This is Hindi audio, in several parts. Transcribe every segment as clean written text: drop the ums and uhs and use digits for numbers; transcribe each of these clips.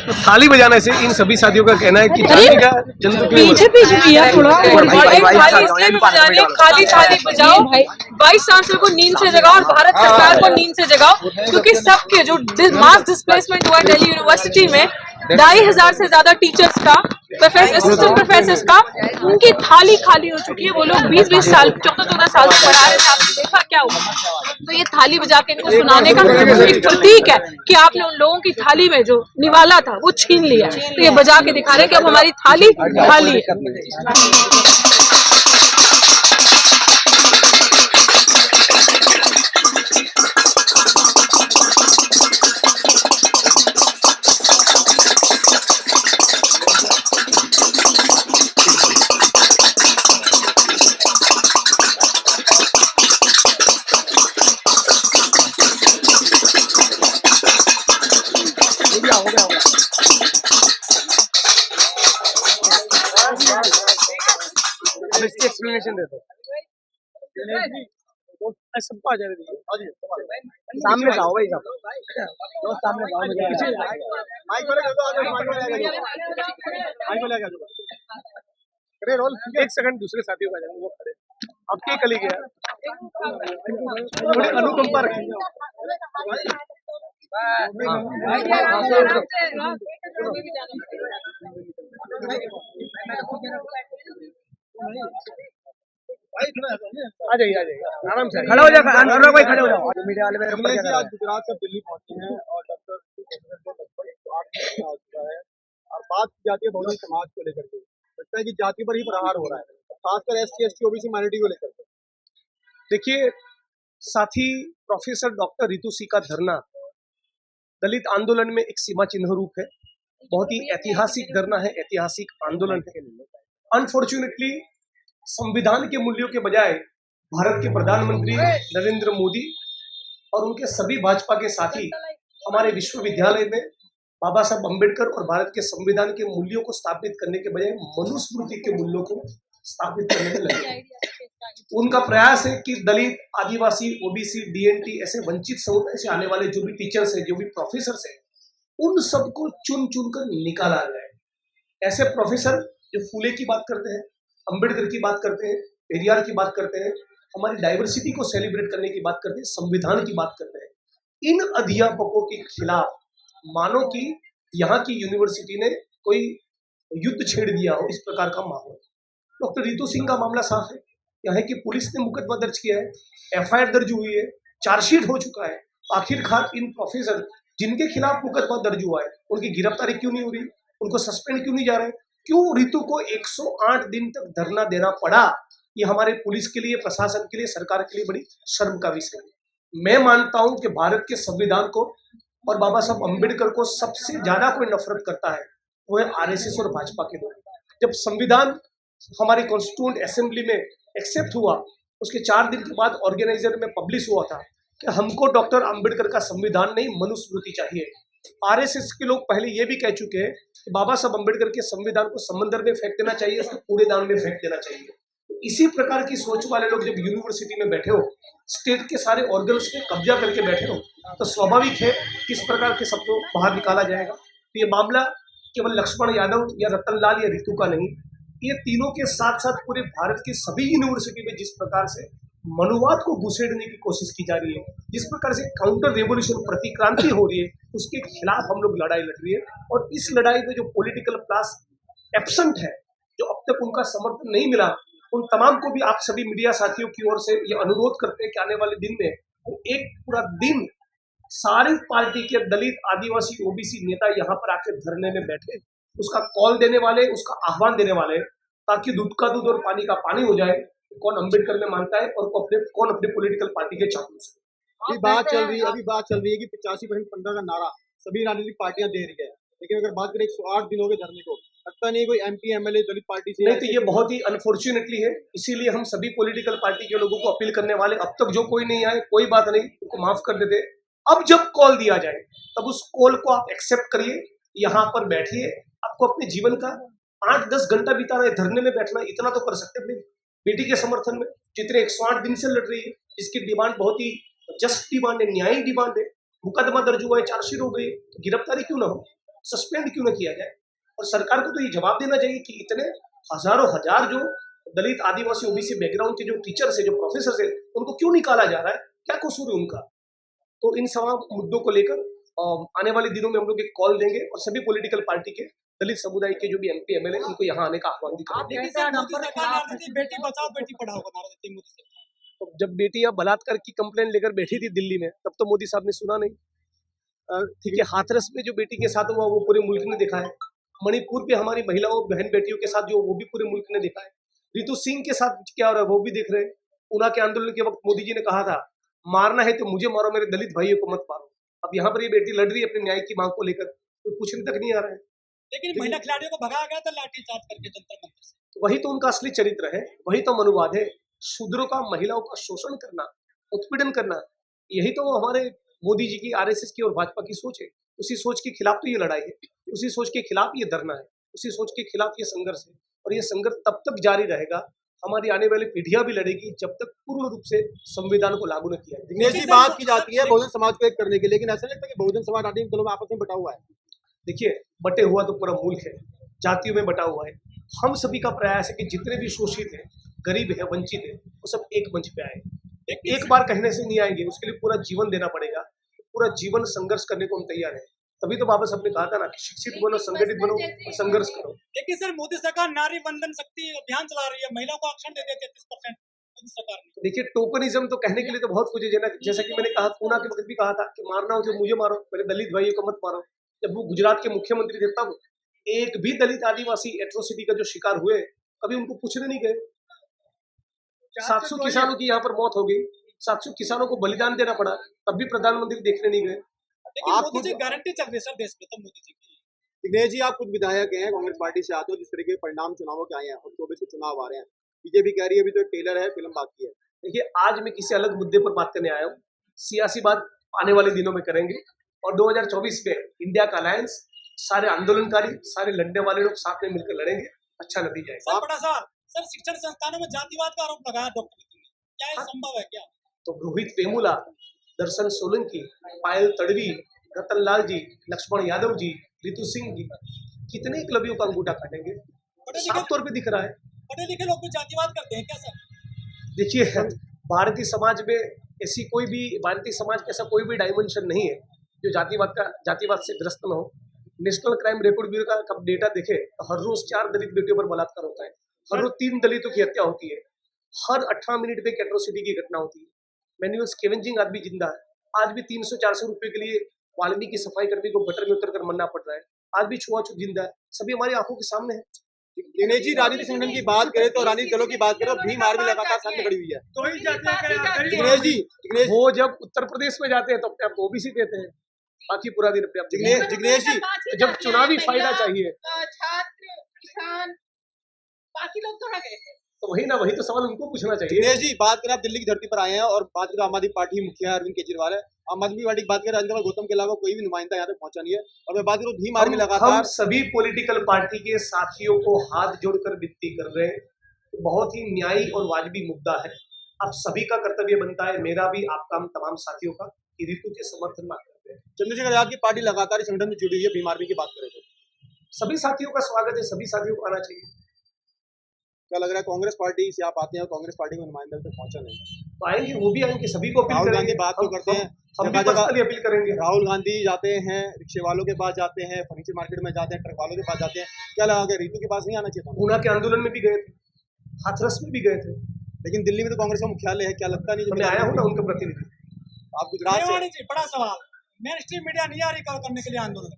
थाली बजाने से इन सभी साथियों का कहना है कि थाली का जंतु पीछे भी थोड़ा खाली थाली बजाओ, वाइस चांसलर को नींद से जगाओ और भारत सरकार को नींद से जगाओ, क्योंकि सबके जो मास डिस्प्लेसमेंट हुआ दिल्ली यूनिवर्सिटी में 2,500 से ज्यादा टीचर्स का, असिस्टेंट प्रोफेसर का, उनकी थाली खाली हो चुकी है। वो लोग 20-20 साल 14-14 साल से पढ़ा रहे थे, आपने देखा क्या हुआ। तो ये थाली बजा के इनको सुनाने का एक प्रतीक है कि आपने उन लोगों की थाली में जो निवाला था वो छीन लिया। तो ये बजा के दिखा रहे हैं कि अब हमारी थाली खाली है। इसकी एक्सप्लेनेशन दे दो। सबको आ जाए, सामने जाओ भाई साहब, सामने जाओ। रोल एक सेकंड दूसरे साथियों का जाएंगे, वो खड़े आपके कली गया, थोड़ी अनुकंपा रखेंगे। आ जाइए आराम से खड़ा हो जाओ, भाई खड़े हो जाओ। मीडिया वाले मेरे आज गुजरात से दिल्ली पहुंचे हैं और डॉक्टर और बात की जाती है बहुजन समाज को लेकर के, लगता है कि जाति पर ही प्रहार हो रहा है, खासकर SC ST OBC माइनॉरिटी को लेकर के। देखिए साथी प्रोफेसर डॉक्टर रितु सिंह का धरना दलित आंदोलन में एक सीमा चिन्ह रूप है, बहुत ही ऐतिहासिक धरना है, ऐतिहासिक आंदोलन है। अनफॉर्चुनेटली संविधान के मूल्यों के बजाय भारत के प्रधानमंत्री नरेंद्र मोदी और उनके सभी भाजपा के साथी हमारे विश्वविद्यालय में बाबा साहब अम्बेडकर और भारत के संविधान के मूल्यों को स्थापित करने के बजाय मनुस्मृति के मूल्यों को स्थापित करने में लगे। उनका प्रयास है कि दलित, आदिवासी, OBC, DNT ऐसे वंचित समुदाय से आने वाले जो भी टीचर्स हैं, जो भी प्रोफेसर हैं, उन सबको चुन चुन कर निकाला जाए। ऐसे प्रोफेसर जो फूले की बात करते हैं, अम्बेडकर की बात करते हैं, पेरियार की बात करते हैं, हमारी डाइवर्सिटी को सेलिब्रेट करने की बात करते हैं, संविधान की बात करते हैं, इन अध्यापकों के खिलाफ मानो कि यहाँ की यूनिवर्सिटी ने कोई युद्ध छेड़ दिया हो, इस प्रकार का माहौल। डॉक्टर रितु सिंह का मामला साफ है, यहाँ की पुलिस ने मुकदमा दर्ज किया है, FIR दर्ज हुई है, चार्जशीट हो चुका है। आखिरकार इन प्रोफेसर जिनके खिलाफ मुकदमा दर्ज हुआ है उनकी गिरफ्तारी क्यों नहीं हो रही, उनको सस्पेंड क्यों नहीं जा रहे, क्यों रितु को 108 दिन तक धरना देना पड़ा। ये हमारे पुलिस के लिए, प्रशासन के लिए, सरकार के लिए बड़ी शर्म का विषय है। मैं मानता हूं कि भारत के संविधान को और बाबा साहब अम्बेडकर को सबसे ज्यादा कोई नफरत करता है वो है RSS और भाजपा के लोग। जब संविधान हमारी कॉन्स्टिट्यूएंट असेंबली में एक्सेप्ट हुआ, उसके 4 दिन के बाद ऑर्गेनाइजर में पब्लिश हुआ था कि हमको डॉक्टर अम्बेडकर का संविधान नहीं, मनुस्मृति चाहिए। RSS के लोग पहले ये भी कह चुके हैं कि बाबा साहब अम्बेडकर के संविधान को समंदर में फेंक देना चाहिए, उसको कूड़ेदान में फेंक देना चाहिए। तो इसी प्रकार की सोच वाले लोग जब यूनिवर्सिटी में बैठे हो, स्टेट के सारे ऑर्गन्स पे कब्जा करके बैठे हो, तो स्वाभाविक है किस प्रकार के सबको बाहर निकाला जाएगा। तो ये मामला केवल लक्ष्मण यादव या रतनलाल या रितु का नहीं, ये तीनों के साथ साथ पूरे भारत के सभी यूनिवर्सिटी में जिस प्रकार से मनुवाद को घुसेड़ने की कोशिश की जा रही है, जिस प्रकार से काउंटर रेवोल्यूशन प्रतिक्रांति हो रही है, उसके खिलाफ हम लोग लड़ाई लड़ रही है। और इस लड़ाई में जो पॉलिटिकल क्लास एब्सेंट है, जो अब तक उनका समर्थन नहीं मिला, उन तमाम को भी आप सभी मीडिया साथियों की ओर से ये अनुरोध करते हैं कि आने वाले दिन में वो एक पूरा दिन सारी पार्टी के दलित, आदिवासी, OBC नेता यहाँ पर आकर धरने में बैठे, उसका कॉल देने वाले, उसका आह्वान देने वाले, ताकि दूध का दूध और पानी का पानी हो जाए। कौन अम्बेडकर में मानता है और कौन अपने पॉलिटिकल पार्टी के चापलूस है। अभी बात चल रही है कि 85% 15 का नारा सभी राजनीतिक पार्टियां दे रही है, लेकिन अगर बात करें 108 दिन हो गए धरने को, लगता नहीं कोई MP MLA दलित पार्टी से नहीं। तो ये बहुत ही अनफॉर्चुनेटली है, इसीलिए हम सभी पॉलिटिकल पार्टी के लोगों को अपील करने वाले, अब तक जो कोई नहीं आए कोई बात नहीं, उनको माफ कर देते। अब जब कॉल दिया जाए तब उस कॉल को आप एक्सेप्ट करिए, यहाँ पर बैठिए। आपको अपने जीवन का 8-10 घंटा बिताना है, धरने में बैठना, इतना तो कर सकते हैं बेटी के समर्थन में, जितने 108 दिन से लड़ रही है, जिसकी डिमांड बहुत ही जस्ट डिमांड है, न्यायिक डिमांड है। मुकदमा दर्ज हुआ है, चार्जशीट हो गई, तो गिरफ्तारी क्यों ना हो। सस्पेंड क्यों न किया जाए। और सरकार को तो ये जवाब देना चाहिए कि इतने हजारों हजार जो दलित आदिवासी ओबीसी बैकग्राउंड के जो टीचर्स है, जो प्रोफेसर है, उनको क्यों निकाला जा रहा है, क्या कसूर है उनका। तो इन सब मुद्दों को लेकर आने वाले दिनों में हम लोग एक कॉल देंगे और सभी पॉलिटिकल पार्टी के दलित समुदाय के जो भी एमपी एमएलए उनको यहाँ आने का आह्वान करेंगे। बेटी बचाओ बेटी पढ़ाओ का नारा देती है मोदी सरकार। तो जब बेटियां बलात्कार की कंप्लेंट लेकर बैठी थी दिल्ली में, तब तो मोदी साहब ने सुना नहीं। ठीक है, हाथरस में जो बेटी के साथ हुआ वो पूरे मुल्क ने देखा है। मणिपुर पे हमारी महिलाओं बहन बेटियों के साथ जो वो भी पूरे मुल्क ने देखा है। रितु सिंह के साथ क्या हो रहा है वो भी देख रहे हैं। ऊना के आंदोलन के वक्त मोदी जी ने कहा था मारना है तो मुझे मारो, मेरे दलित भाइयों को मत मारो। अब यहाँ पर ये बेटी लड़ रही है अपने न्याय की मांग को लेकर, तो पूछने तक नहीं आ रहा है। लेकिन महिला खिलाड़ियों को भगाया गया था लाठीचार्ज करके जंतर मंतर से। वही तो उनका असली चरित्र है, वही तो मनुवाद है। शूद्रों का, महिलाओं का शोषण करना, उत्पीड़न करना, यही तो हमारे मोदी जी की, आरएसएस की और भाजपा की सोच है। उसी सोच के खिलाफ तो ये लड़ाई है, उसी सोच के खिलाफ ये धरना है, उसी सोच के खिलाफ ये संघर्ष है। और ये संघर्ष तब तक जारी रहेगा, हमारी आने वाली पीढ़ियां भी लड़ेगी, जब तक पूर्ण रूप से संविधान को लागू न किया जाए। दिनेश जी, बात की जाती है बहुजन समाज को एक करने के, लेकिन ऐसा नहीं लगता कि बहुजन समाज राजनीतिक दलों में आपस में बटा हुआ है। देखिए, बटे हुआ तो पूरा मुल्क है, जातियों में बटा हुआ है। हम सभी का प्रयास है कि जितने भी शोषित है, गरीब है, वंचित है, वो सब एक मंच पे आए। एक बार कहने से नहीं आएंगे, उसके लिए पूरा जीवन देना पड़ेगा, पूरा जीवन संघर्ष करने को हम तैयार हैं। तभी तो बाबा साहब ने कहा था ना कि शिक्षित बनो, संगठित बनो और संघर्ष करो। लेकिन सर मोदी सरकार नारी वंदन शक्ति अभियान चला रही है, महिलाओं को आरक्षण दे दिया 33% मोदी सरकार ने। देखिए, टोकनिज्म तो कहने के लिए तो बहुत कुछ है ना। जैसा कि मैंने कहा, ऊना के वक्त भी कहा था कि मारना हो तो मुझे मारो, मेरे दलित भाइयों को मत मारो। जब वो गुजरात के मुख्यमंत्री थे तब एक भी दलित आदिवासी एट्रोसिटी का जो शिकार हुए, कभी उनको पूछने नहीं गए। 700 किसानों की यहाँ पर मौत हो गई, 700 किसानों को बलिदान देना पड़ा, तब भी प्रधानमंत्री देखने नहीं गए। लेकिन मोदी जी गारंटी चल रही है सर देश में, तो मोदी जी की। दिनेश जी, आप खुद विधायक हैं, कांग्रेस पार्टी से आते हो, जिस तरह के परिणाम चुनावों के आए हैं और 24 के चुनाव आ रहे हैं, बीजेपी कह रही है अभी तो एक टेलर है, फिल्म बाकी है। देखिए, आज मैं किसी अलग मुद्दे पर बात करने आया हूँ, सियासी बात आने वाले दिनों में करेंगे। और 2024 में इंडिया का अलायंस, सारे आंदोलनकारी, सारे लड़ने वाले लोग साथ में मिलकर लड़ेंगे, अच्छा नतीजा है। सर बड़ा सवाल, सर शिक्षण संस्थानों में जातिवाद का आरोप लगाया डॉक्टर ने, क्या ये संभव है क्या? तो रोहित वेमुला, दर्शन सोलंकी, पायल तड़वी, रतन लाल जी, लक्ष्मण यादव जी, रितु सिंह जी, कितने एकलव्यों का अंगूठा काटेंगे, साफ तौर पे दिख रहा है। पढ़े लिखे लोग भी जातिवाद करते हैं क्या सर? देखिए, भारतीय समाज में ऐसी कोई भी, भारतीय समाज का ऐसा कोई भी डायमेंशन नहीं है जो जातिवाद से ग्रस्त न हो। नेशनल क्राइम रिकॉर्ड ब्यूरो का कब डेटा देखे तो हर रोज 4 दलित बेटियों पर बलात्कार होता है, हर रोज 3 दलितों की हत्या होती है, हर 18 मिनट पे एक एट्रोसिटी की घटना होती है। मैनुअल स्केवेंजिंग आदमी जिंदा है, आज भी 300-400 रुपए के लिए वाल्मीकि की सफाई कर्मी को गटर में उतर कर मरना पड़ रहा है, आज भी छुआछूत जिंदा है, सभी हमारी आंखों के सामने है। दिनेश जी, राजनीतिक संगठन की बात करें तो राजनीतिक दलों की बात करें, भीम आर्मी लगातार सामने खड़ी हुई है। दिनेश जी, वो जब उत्तर प्रदेश में जाते हैं तो अपने आप ओबीसी देते हैं, बाकी पूरा दिन अपने आप। दिनेश जी, जब चुनावी फायदा चाहिए, छात्र, किसान, बाकी लोग कहाँ गए थे? तो वही ना, वही तो सवाल उनको पूछना चाहिए। दिनेश जी, बात करें, आप दिल्ली की धरती पर आए हैं और बात करें आम आदमी पार्टी मुखिया अरविंद केजरीवाल है, आम आदमी पार्टी की बात करें राजेंद्र गौतम के अलावा कोई भी नुमाइंदा यहाँ तक पहुंचा नहीं है। और मैं बात करूँ भीम आर्मी लगातार, हम सभी पॉलिटिकल पार्टी के साथियों को हाथ जोड़कर विनती कर रहे हैं, तो बहुत ही न्यायी और वाजिबी मुद्दा है। आप सभी का कर्तव्य बनता है, मेरा भी, आपका, हम तमाम साथियों का, कि ऋतु के समर्थन में करते हैं। चंद्रशेखर आजाद की पार्टी लगातार इस संगठन में जुड़ी हुई है, भीम आर्मी की बात करें तो सभी साथियों का स्वागत है, सभी साथियों को आना चाहिए। क्या लग रहा है कांग्रेस पार्टी से आप आते हैं और कांग्रेस पार्टी में नुमाइंदा तक पहुंचा नहीं, तो आएंगे, वो भी आएंगे, सभी को अपील राहुल करेंगे। गांधी बात तो करते हैं, हम भी पर्सनली अपील करेंगे। राहुल गांधी जाते हैं, रिक्शे वालों के पास जाते हैं, फर्नीचर मार्केट में जाते हैं, ट्रक वालों के पास जाते हैं, क्या लगा कि ऋतु के पास नहीं आना चाहिए था? ऊना के आंदोलन में भी गए थे, हाथरस में भी गए थे, लेकिन दिल्ली में तो कांग्रेस का मुख्यालय है, क्या लगता नहीं? मैं आया हूँ ना उनका प्रतिनिधि। आप गुजरात से, बड़ा सवाल, मेन स्ट्रीम मीडिया नहीं आ रही कवर करने के लिए आंदोलन।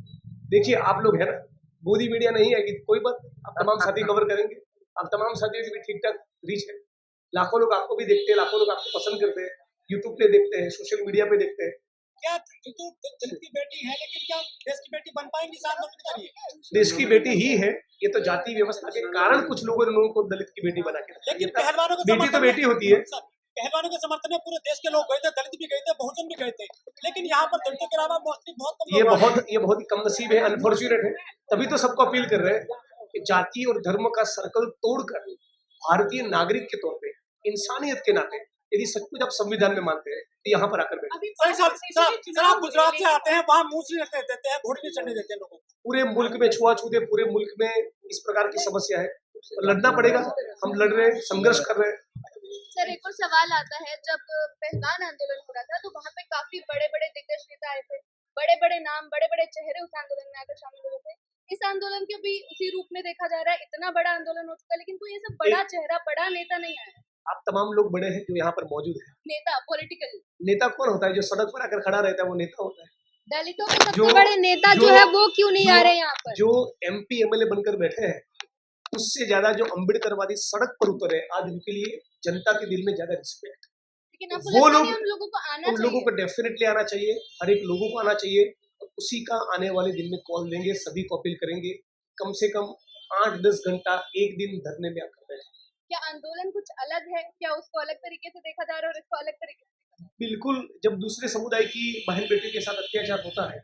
देखिए, आप लोग है ना, मोदी मीडिया नहीं आएगी, कोई बात, आप तमाम साथी कवर करेंगे। आप तमाम साथियों की भी ठीक ठाक रीच है, लाखों लोग आपको भी देखते हैं, लाखों लोग आपको पसंद करते हैं, यूट्यूब पे देखते हैं, सोशल मीडिया पे देखते हैं। क्या ऋतु दलित की बेटी है, लेकिन क्या देश की बेटी बन पाएंगी इस आंदोलन के जरिए? देश की बेटी ही है, ये तो जाति व्यवस्था के कारण कुछ लोगों ने उनको दलित की बेटी बना के रखा है। लेकिन पहलवानों के बेटी तो बेटी होती है। पहलवानों के समर्थन में पूरे देश के लोग गए थे, दलित भी गए थे, बहुजन भी गए थे, लेकिन यहाँ पर दलितों के अलावा मोस्टली बहुत कम लोग ये बहुत ही कम नसीब है, अनफॉर्चुनेट है। तभी तो सबको अपील कर रहे हैं कि जाति और धर्म का सर्कल तोड़कर भारतीय नागरिक के तौर पे, इंसानियत के नाते यदि सचमुच आप संविधान में मानते हैं तो यहाँ पर आकर बैठे। अभी सर आप गुजरात से आते हैं, वहाँ मुंह से रखने देते हैं, वोट नहीं चढ़ने देते हैं लोगों को। पूरे मुल्क में छुआछूत है, पूरे मुल्क में इस प्रकार की समस्या है, तो लड़ना पड़ेगा। हम लड़ रहे हैं, संघर्ष कर रहे हैं। सर एक और सवाल आता है, जब पहलगाम आंदोलन हो रहा था तो वहाँ पे काफी बड़े बड़े दिग्गज नेता आए थे, बड़े बड़े नाम, बड़े बड़े चेहरे उस आंदोलन में आकर शामिल हुए थे। इस आंदोलन के भी उसी रूप में देखा जा रहा है, इतना बड़ा आंदोलन हो चुका है, लेकिन कोई ऐसा बड़ा चेहरा, बड़ा नेता नहीं आया। आप तमाम लोग बड़े हैं जो यहाँ पर मौजूद है। नेता पॉलिटिकल नेता कौन होता है? जो सड़क पर आकर खड़ा रहता है वो नेता होता है। दलितों के सबसे बड़े नेता जो है वो क्यों नहीं आ रहे यहाँ पर? जो MP MLA बनकर बैठे हैं, उससे ज्यादा जो अम्बेडकरवादी सड़क पर उतरे, आज उनके लिए जनता के दिल में ज्यादा रिस्पेक्ट। लेकिन आप वो लोग, उन लोगों को आना उन लोगों चाहिए। को डेफिनेटली आना चाहिए, हर एक लोगों को आना चाहिए। उसी का आने वाले दिन में कॉल लेंगे, सभी को अपील करेंगे, कम से कम 8-10 घंटा एक दिन धरने में आकर बैठे। क्या आंदोलन कुछ अलग है? क्या उसको अलग तरीके से देखा जा रहा है और इसको अलग तरीके से देखा जा रहा है? बिल्कुल, जब दूसरे समुदाय की बहन बेटी के साथ अत्याचार होता है,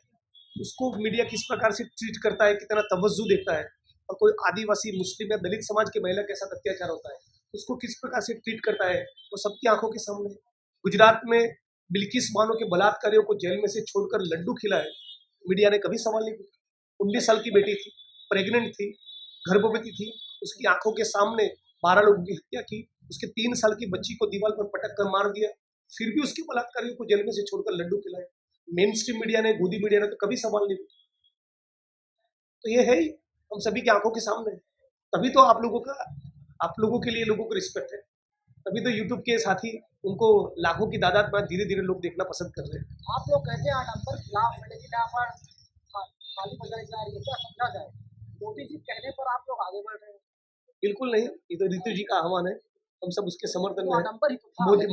उसको मीडिया किस प्रकार से ट्रीट करता है, कितना तवज्जो देता है, और कोई आदिवासी, मुस्लिम या दलित समाज के महिला के साथ अत्याचार होता है, उसको किस प्रकार से ट्रीट करता है, वो सबकी आंखों के सामने है। गुजरात में बिल्किस बानो के बलात्कारियों को जेल में से छोड़कर लड्डू खिलाए, मीडिया ने कभी सवाल नहीं किया। 19 साल की बेटी थी, प्रेग्नेंट थी, गर्भवती थी, उसकी आंखों के सामने 12 लोगों की हत्या की, उसके 3 साल की बच्ची को दीवार पर पटक कर मार दिया, फिर भी उसके बलात्कारियों को जेल में से छोड़कर लड्डू खिलाए। मेन स्ट्रीम मीडिया ने, गोदी मीडिया ने तो कभी सवाल नहीं किया। तो ये है ही, हम सभी की आंखों के सामने है। तभी तो आप लोगों के लिए लोगों को रिस्पेक्ट है। तभी तो यूट्यूब के साथी उनको लाखों की तादाद में धीरे धीरे लोग देखना पसंद कर रहे हैं। आप लोग कहते हैं 8 नंबर खिलाफ है, लेकिन यहाँ पर खाली बजाई जा रही है, क्या समझा जाए? मोदी जी कहने पर आप लोग आगे बढ़ रहे हैं। बिल्कुल नहीं, ये तो ऋतु जी का आह्वान है, हम सब उसके समर्थन में नंबर ही तो हैं।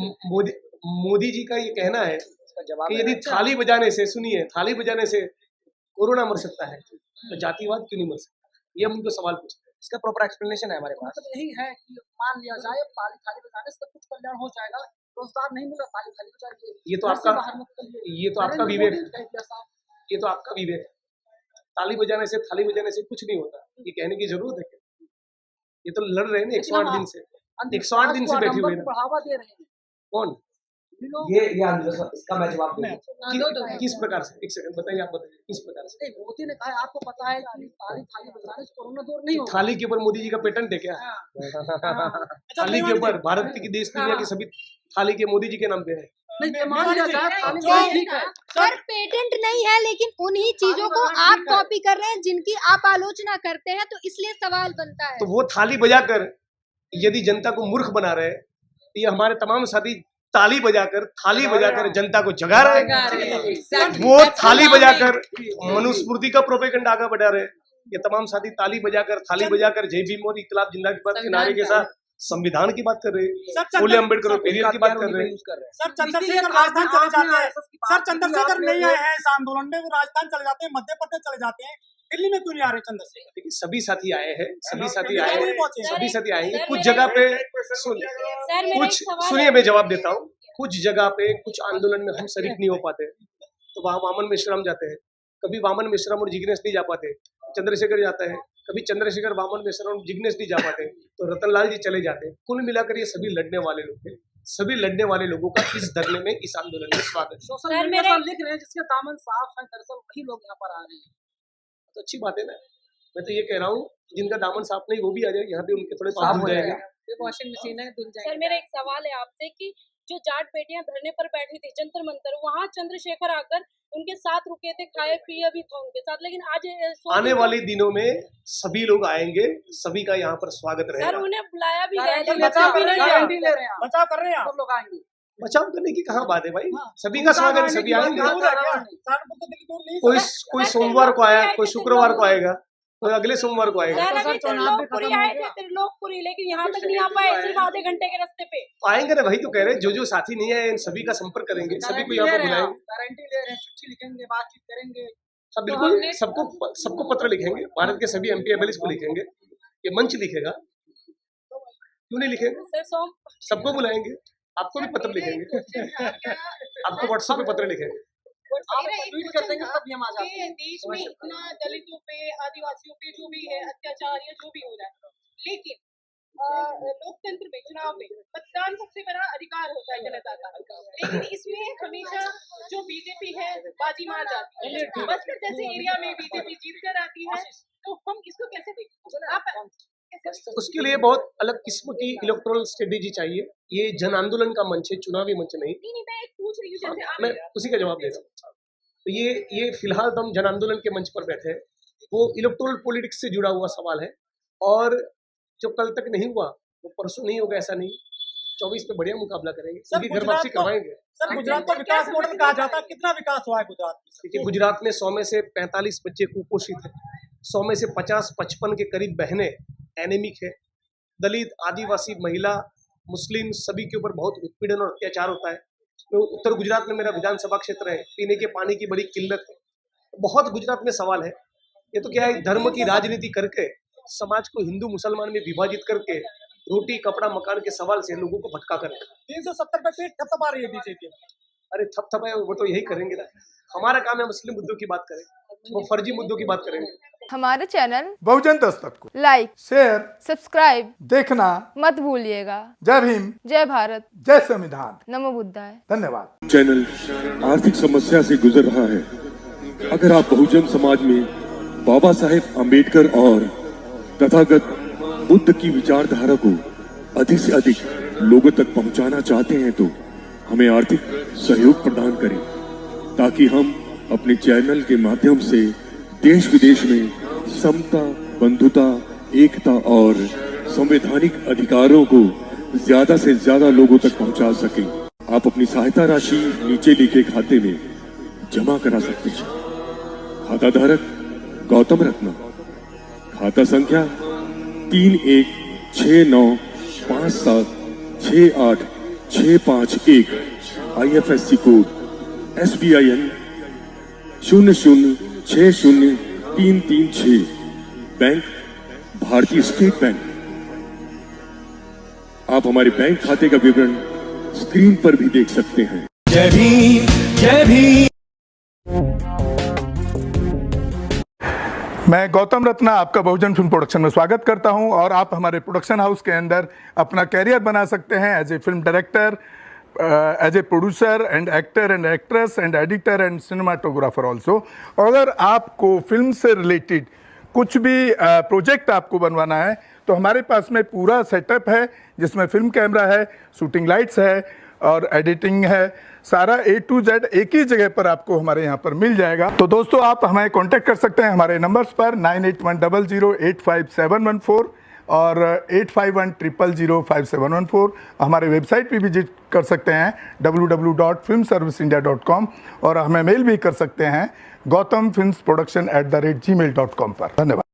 मोदी जी का ये कहना है कि यदि थाली बजाने से, सुनिए, थाली बजाने से कोरोना मर सकता है तो जातिवाद क्यों नहीं मर सकता? ये हम उनको सवाल पूछते हैं, इसका प्रॉपर एक्सप्लेनेशन है हमारे पास। मतलब यही है कि मान लिया जाए थाली बजाने से सब कुछ कल्याण हो जाएगा, रोजगार नहीं मिला, थाली बजाइए। ये तो आपका विवेक, ये तो आपका विवेक। ताली बजाने से, थाली बजाने से कुछ नहीं होता, ये कहने की जरूरत है क्या? ये तो लड़ रहे हैं ना 108 दिन से, 108 दिन से बैठे हुए हैं। बढ़ावा दे रहे हैं कौन? ये इसका मैं जवाब दूंगा। किस प्रकार से? एक सेकंड बताइए, आप बताइए किस प्रकार से? मोदी ने कहा आपको पता है कि थाली बजाने से कोरोना दूर नहीं होगा। थाली के ऊपर मोदी जी का पेटेंट है क्या? थाली के ऊपर भारत की देश दुनिया की सभी थाली के मोदी जी के नाम पे है। नहीं, मान लिया जाए थाली ठीक है सर, पेटेंट नहीं है, लेकिन उन्हीं चीजों को आप कॉपी कर रहे हैं जिनकी आप आलोचना करते हैं, तो इसलिए सवाल बनता है। तो वो थाली बजाकर यदि जनता को मूर्ख बना रहे, तो ये हमारे तमाम साथी ताली बजाकर, थाली बजाकर जनता को जगा रहे हैं। वो थाली बजाकर मनुस्मृति का प्रोपेगेंडा आगे बढ़ा रहे हैं। ये तमाम साथी ताली बजाकर, थाली बजाकर जय भीम और इनकलाब जिंदाबाद के नारे के साथ संविधान की बात कर रहे हैं, फूले अम्बेडकर और पेरियर की बात कर रहे हैं। सर चंद्रशेखर राजस्थान चले जाते हैं, सर चंद्रशेखर नहीं आए हैं इस आंदोलन में, वो राजस्थान चले जाते हैं, मध्य प्रदेश चले जाते हैं, दिल्ली में क्यों नहीं आ रहे चंद्रशेखर? देखिए, सभी साथी आए हैं, सभी साथी आएंगे। कुछ जगह पे सुनिए, मैं जवाब देता हूँ। कुछ जगह पे, कुछ आंदोलन में हम शरीक नहीं हो पाते, तो वहाँ वामन मिश्रम जाते हैं। कभी वामन मिश्रम और जिग्नेश नहीं जा पाते, चंद्रशेखर जाता है। कभी चंद्रशेखर, वामन मिश्रम और जिग्नेश नहीं जा पाते, तो रतनलाल जी चले जाते हैं। कुल मिलाकर ये सभी लड़ने वाले लोग हैं। सभी लड़ने वाले लोगों का इस धरने में, इस आंदोलन में स्वागत है। सोशल मीडिया पर लिख रहे हैं जिसके दामन साफ है, दरअसल वही लोग यहाँ पर आ रहे हैं, तो अच्छी बात है ना। मैं तो ये कह रहा हूँ, जिनका दामन साफ नहीं वो भी आ जाए, यहाँ पे उनके थोड़े साफ हो जाएंगे। वॉशिंग मशीन है, धुल जाएगा। सर, मेरा एक सवाल है आपसे कि जो जाट बेटियां धरने पर बैठी थी जंतर मंतर, वहाँ चंद्रशेखर आकर उनके साथ रुके थे, खाए पिए भी था उनके साथ, लेकिन आज आने वाले दिनों में सभी लोग आएंगे, सभी का यहाँ पर स्वागत रहेगा। सर, उन्हें बुलाया भी गया, बचाव कर रहे हैं, सब लोग आएंगे। बचाव करने की कहाँ बात है भाई, सभी का स्वागत है, सभी आएंगे। कोई सोमवार को आया, कोई शुक्रवार को आएगा, कोई अगले सोमवार को आएगा। त्रिलोकपुरी आए थे, त्रिलोकपुरी, लेकिन यहाँ तक नहीं आ पाए, सिर्फ आधे घंटे के रास्ते पे आएंगे ना। वही तो कह रहे हैं, जो साथी नहीं आए, इन सभी का संपर्क करेंगे, सभी को यहाँ पर बुलाएंगे, गारंटी ले रहे हैं, चिट्ठी लिखेंगे, बातचीत करेंगे। सब बिल्कुल सबको पत्र लिखेंगे, भारत के सभी MP MLA को लिखेंगे, ये मंच लिखेगा, क्यों नहीं लिखेंगे? सबको बुलाएंगे, आपको भी पत्र लिखेंगे, आपको व्हाट्सएप पे पत्र लिखेंगे। देश में इतना दलितों पे, आदिवासियों पे जो भी है अत्याचार या जो भी हो रहा है, लेकिन लोकतंत्र में, चुनाव में मतदान सबसे बड़ा अधिकार होता है जनता का, लेकिन इसमें हमेशा जो बीजेपी है बाजी मार जाती है। बस्तर जैसे एरिया में बीजेपी जीत कर आती है, तो हम इसको कैसे देखें? आप उसके लिए बहुत अलग किस्म की इलेक्टोरल स्ट्रेटेजी चाहिए। ये जन आंदोलन का मंच है, चुनावी मंच नहीं। नहीं, मैं एक पूछ रही हूँ जैसे आप मैं उसी का जवाब दे रहा हूँ। तो ये फिलहाल तो हम जन आंदोलन के मंच पर बैठे हैं, वो इलेक्टोरल पॉलिटिक्स से जुड़ा हुआ सवाल है, और जो कल तक नहीं हुआ वो परसों नहीं होगा ऐसा नहीं। 24 में बढ़िया मुकाबला करेंगे, सभी घर वापसी करवाएंगे। सर गुजरात को विकास मॉडल कहा जाता है, कितना विकास हुआ है गुजरात में? देखिए, गुजरात में 100 में से 45 बच्चे कुपोषित है, 100 में से 50-55 के करीब बहनें एनेमिक है, दलित, आदिवासी, महिला, मुस्लिम सभी के ऊपर बहुत उत्पीड़न और अत्याचार होता है। तो उत्तर गुजरात में मेरा विधानसभा क्षेत्र है, पीने के पानी की बड़ी किल्लत है, बहुत गुजरात में सवाल है। ये तो क्या है, धर्म की राजनीति करके समाज को हिंदू मुसलमान में विभाजित करके रोटी कपड़ा मकान के सवाल से लोगों को भटका कर 370 पे पेट थपथपा रही है बीजेपी। अरे थपथपाए वो तो यही करेंगे ना। हमारा काम है मुस्लिम मुद्दों की बात करें, वो फर्जी मुद्दों की बात करेंगे। हमारे चैनल बहुजन दस्तक को लाइक, शेयर, सब्सक्राइब देखना मत भूलिएगा। जय भीम, जय भारत, जय संविधान, नमो बुद्धाय। धन्यवाद। चैनल आर्थिक समस्या से गुजर रहा है। अगर आप बहुजन समाज में बाबा साहेब अम्बेडकर और तथागत बुद्ध की विचारधारा को अधिक से अधिक लोगों तक पहुंचाना चाहते हैं तो हमें आर्थिक सहयोग प्रदान करें, ताकि हम अपने चैनल के माध्यम से देश विदेश में समता, बंधुता, एकता और संवैधानिक अधिकारों को ज्यादा से ज्यादा लोगों तक पहुंचा सकें। आप अपनी सहायता राशि नीचे लिखे खाते में जमा करा सकते हैं। खाता धारक गौतम रत्ना, खाता संख्या 3169576865 IFSC कोड SBIN 0060336, बैंक भारतीय स्टेट बैंक। आप हमारे बैंक खाते का विवरण स्क्रीन पर भी देख सकते हैं। जय भीम, जय भीम। मैं गौतम रत्ना आपका बहुजन फिल्म प्रोडक्शन में स्वागत करता हूं, और आप हमारे प्रोडक्शन हाउस के अंदर अपना कैरियर बना सकते हैं as a film director, as a producer and actor and actress and editor and cinematographer also. अगर आपको फिल्म से रिलेटेड कुछ भी प्रोजेक्ट आपको बनवाना है तो हमारे पास में पूरा सेटअप है, जिसमें फिल्म कैमरा है, शूटिंग लाइट्स है और एडिटिंग है। सारा A to Z एक ही जगह पर आपको हमारे यहाँ पर मिल जाएगा। तो दोस्तों, आप हमें कांटेक्ट कर सकते हैं हमारे नंबर्स पर 9810085714 और 8510005714। हमारे वेबसाइट पे विजिट कर सकते हैं www.filmserviceindia.com, और हमें मेल भी कर सकते हैं gautamfilmsproduction@gmail.com पर। धन्यवाद।